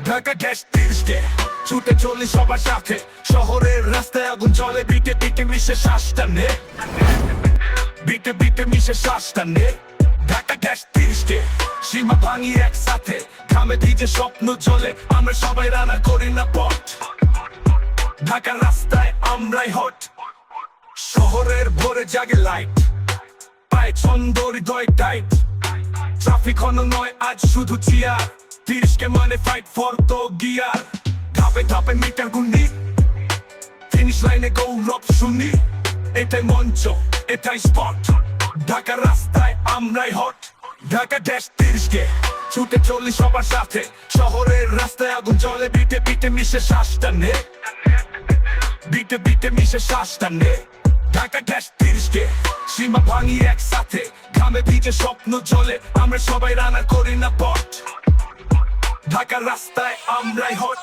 Dhaka gas 30 ছুটে চলি সবার সাথে, শহরের রাস্তায় আগুন জ্বলে, বিটে বিটে মিশে শ্বাসটা নে, বিটে বিটে মিশে শ্বাসটা নে। ঢাকা গ্যাস 30 সীমা ভাঙি একসাথে, ঘামে ভিজে স্বপ্ন জ্বলে, আমরা সবাই রান্না করি না পথ। ঢাকা রাস্তায় আমরাই হট, শহরের ভোরে জাগে লাইট, পায় ছন্দ হৃদয় টাইট। ট্রাফিক হন নয় আজ শুধু চিয়ার, 30 মানে ফাইট ফর তো গিয়ার। ধাপে ধাপে মিটার গুন্ডি, ফিনিশ লাইনে গৌরব শুনি, এটাই মঞ্চ এটাই স্পট। ঢাকা রাস্তায় আমরাই হট, ঢাকা ড্যাশ 30 ছুটে চলি সবার সাথে, শহরের রাস্তায় আগুন জ্বলে, বিটে বিটে মিশে শ্বাসটা নে, বিটে বিটে মিশে শ্বাসটা নে। ঢাকা ড্যাশ 30 সীমা ভাঙি একসাথে, ঘামে ভিজে স্বপ্ন জ্বলে, আমরা সবাই রান্না করি না পথ। ঢাকা রাস্তায় আমরাই হট।